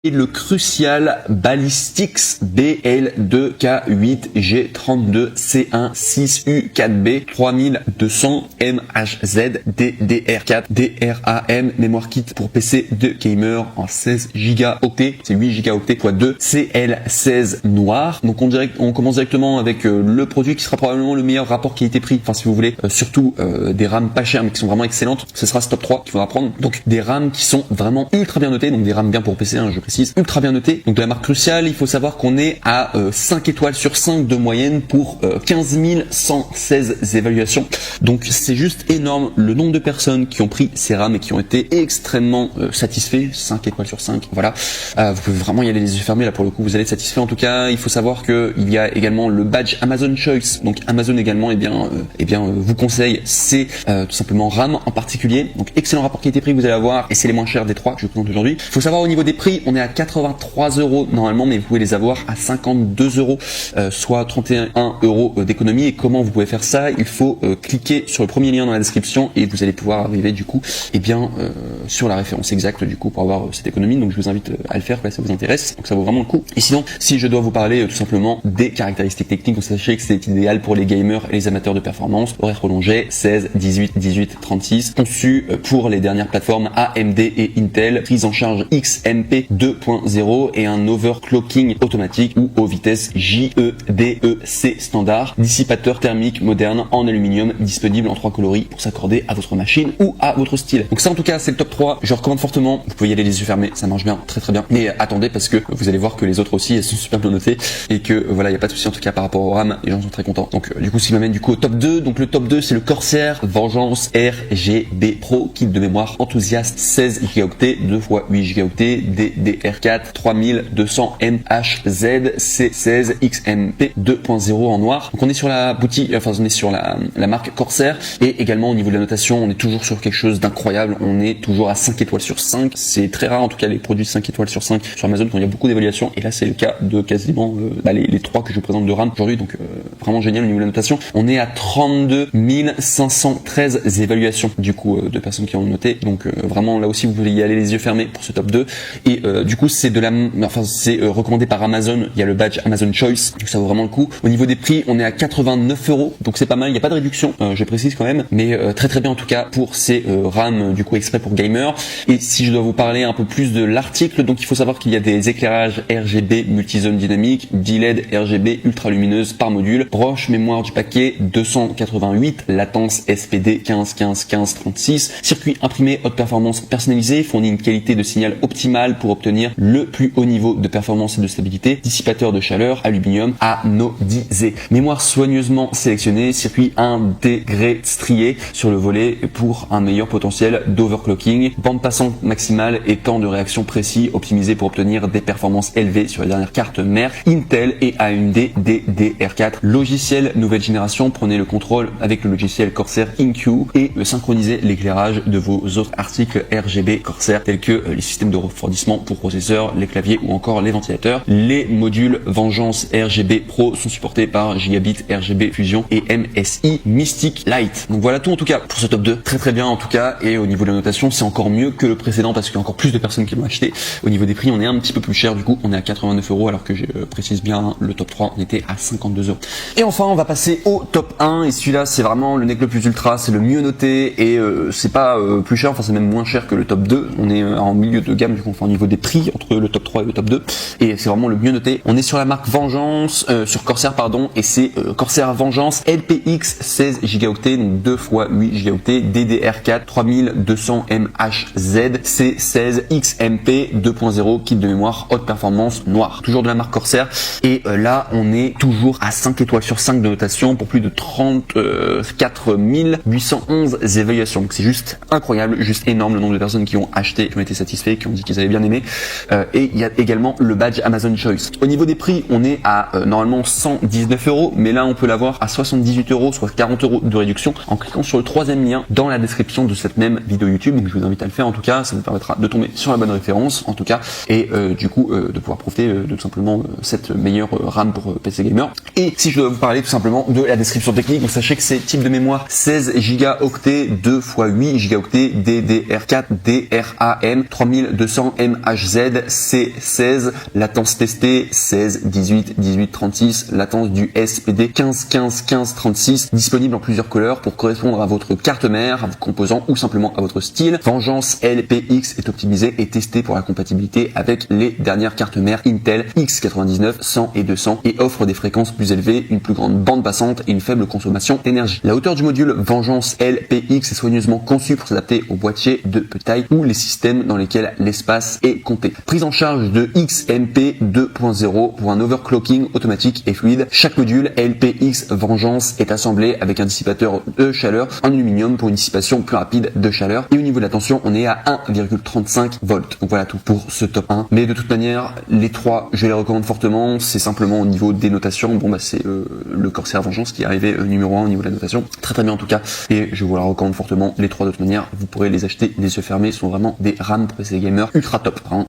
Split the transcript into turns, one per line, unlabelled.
et le Crucial Ballistics BL2K8G32C1-6U4B 3200 MHZ DDR4 DRAM mémoire kit pour PC de gamer en 16 Go, c'est 8 Go x 2 CL16 noir. Donc on commence directement avec le produit qui sera probablement le meilleur rapport qualité-prix. Enfin, si vous voulez, surtout des RAM pas chères mais qui sont vraiment excellentes, ce sera ce top 3 qu'il faudra prendre. Donc des RAM qui sont vraiment ultra bien notées, donc des RAM bien pour PC, je précise, ultra bien notées. Donc de la marque Crucial, il faut savoir qu'on est à 5 étoiles sur 5 de moyenne pour 15 116 évaluations. Donc c'est juste énorme le nombre de personnes qui ont pris ces RAM et qui ont été extrêmement satisfaits. 5 étoiles sur 5, voilà. Vous pouvez vraiment y aller les yeux fermés, là pour le coup vous allez être satisfait. En tout cas, il faut savoir que il y a également le badge Amazon Choice. Donc Amazon également vous conseille ces tout simplement RAM en particulier. Donc excellent rapport qualité-prix que vous allez avoir et c'est les moins chers des 3 que je vous présente aujourd'hui. Il faut savoir au niveau des prix, on est à 83 € normalement, mais vous pouvez les avoir à 52 €, soit 31 € d'économie. Et comment vous pouvez faire ça? Il faut cliquer sur le premier lien dans la description et vous allez pouvoir arriver du coup sur la référence exacte du coup pour avoir cette économie. Donc je vous invite à le faire si ça vous intéresse. Donc ça vaut vraiment le coup. Et sinon, si je dois vous parler tout simplement des caractéristiques techniques, donc sachez que c'est idéal pour les gamers et les amateurs de performance. Horaire prolongé 16, 18, 36, conçu pour les dernières plateformes AMD et Intel, prise en charge XMP 2.0 et un overclocking automatique ou aux vitesses JEDEC standard, dissipateur thermique moderne en aluminium disponible en 3 coloris pour s'accorder à votre machine ou à votre style. Donc ça en tout cas c'est le top 3, je recommande fortement, vous pouvez y aller les yeux fermés, ça marche bien, très très bien, mais attendez parce que vous allez voir que les autres aussi elles sont super bien notées et que voilà, il n'y a pas de souci en tout cas par rapport au RAM, les gens sont très contents. Donc du coup ce qui m'amène du coup au top 2, donc le top 2 c'est le Corsair Vengeance RGB Pro, kit de mémoire enthousiaste 16 Go 2 x 8 Go DDR4 3200 MHZ C16 XMP 2.0 en noir. Donc on est sur la boutique, enfin on est sur la marque Corsair et également au niveau de la notation on est toujours sur quelque chose d'incroyable, on est toujours à 5 étoiles sur 5, c'est très rare en tout cas les produits 5 étoiles sur 5 sur Amazon quand il y a beaucoup d'évaluations et là c'est le cas de quasiment les 3 que je vous présente de RAM aujourd'hui, donc vraiment génial au niveau de la notation. On est à 32 513 évaluations du coup de personnes qui ont noté, donc vraiment là aussi vous pouvez y aller les yeux fermés pour ce top 2 et du coup c'est recommandé par Amazon, il y a le badge Amazon Choice, donc ça vaut vraiment le coup. Au niveau des prix on est à 89 €, donc c'est pas mal, il n'y a pas de réduction, je précise quand même, mais très très bien en tout cas pour ces RAM du coup exprès pour gamer. Et si je dois vous parler un peu plus de l'article, donc il faut savoir qu'il y a des éclairages RGB multizone dynamique, 10 LED RGB ultra lumineuse par module, broche mémoire du paquet 288, latence SPD 15 circuit imprimé haute performance personnalisé, fournit une qualité de signal optimale pour obtenir le plus haut niveau de performance et de stabilité, dissipateur de chaleur aluminium anodisé, mémoire soigneusement sélectionnée, circuit intégré strié sur le volet pour un meilleur potentiel d'overclocking, bande passante maximale et temps de réaction précis optimisé pour obtenir des performances élevées sur les dernières cartes mères Intel et AMD DDR4, logiciel nouvelle génération, prenez le contrôle avec le logiciel Corsair InQ et synchronisez l'éclairage de vos autres articles RGB Corsair tels que les systèmes de refroidissement pour processeurs, les claviers ou encore les ventilateurs. Les modules Vengeance RGB Pro sont supportés par Gigabit RGB Fusion et MSI Mystic Light. Donc voilà tout en tout cas pour ce top 2, très très bien en tout cas, et au niveau de la notation c'est encore mieux que le précédent parce qu'il y a encore plus de personnes qui l'ont acheté. Au niveau des prix on est un petit peu plus cher, du coup on est à 89 € alors que je précise bien le top 3 on était à 52 €. Et enfin on va passer au top 1 et celui-là c'est vraiment le nec le plus ultra, c'est le mieux noté et c'est pas plus cher, enfin c'est même moins cher que le top 2, on est en milieu de gamme du coup, enfin au niveau des prix entre le top 3 et le top 2 et c'est vraiment le mieux noté. On est sur la marque Vengeance, sur Corsair pardon, et c'est Corsair Vengeance LPX 16 Go, donc 2 x 8 Go DDR4 3200 MHZ C16 XMP 2.0 kit de mémoire haute performance noir, toujours de la marque Corsair et là on est toujours à 5 étoiles sur 5 de notation pour plus de 34 811 évaluations, donc c'est juste incroyable, juste énorme le nombre de personnes qui ont acheté, qui ont été satisfaits, qui ont dit qu'ils avaient bien aimé. Et il y a également le badge Amazon Choice. Au niveau des prix on est à normalement 119 €, mais là on peut l'avoir à 78 €, soit 40 € de réduction en cliquant sur le troisième lien dans la description de cette même vidéo YouTube. Donc je vous invite à le faire en tout cas, ça vous permettra de tomber sur la bonne référence en tout cas et du coup de pouvoir profiter de tout simplement cette meilleure RAM pour PC gamer. Et si je dois vous parler tout simplement de la description technique, donc sachez que c'est type de mémoire 16 Go 2 x 8 Go DDR4 DRAM 3200 MHZ ZC16, latence testée 16, 18, 18, 36, latence du SPD 15, 15, 15, 36, disponible en plusieurs couleurs pour correspondre à votre carte mère, à vos composants ou simplement à votre style. Vengeance LPX est optimisé et testé pour la compatibilité avec les dernières cartes mères Intel X99, 100 et 200 et offre des fréquences plus élevées, une plus grande bande passante et une faible consommation d'énergie. La hauteur du module Vengeance LPX est soigneusement conçue pour s'adapter aux boîtiers de petite taille ou les systèmes dans lesquels l'espace est compté. Prise en charge de XMP 2.0 pour un overclocking automatique et fluide. Chaque module LPX Vengeance est assemblé avec un dissipateur de chaleur en aluminium pour une dissipation plus rapide de chaleur. Et au niveau de la tension, on est à 1,35 volts. Donc voilà tout pour ce top 1. Mais de toute manière, les trois, je les recommande fortement. C'est simplement au niveau des notations. Bon bah c'est le Corsair Vengeance qui est arrivé numéro 1 au niveau de la notation. Très très bien en tout cas. Et je vous la recommande fortement. Les trois de toute manière, vous pourrez les acheter les yeux fermés. Sont vraiment des RAM pour PC gamer ultra top. Vraiment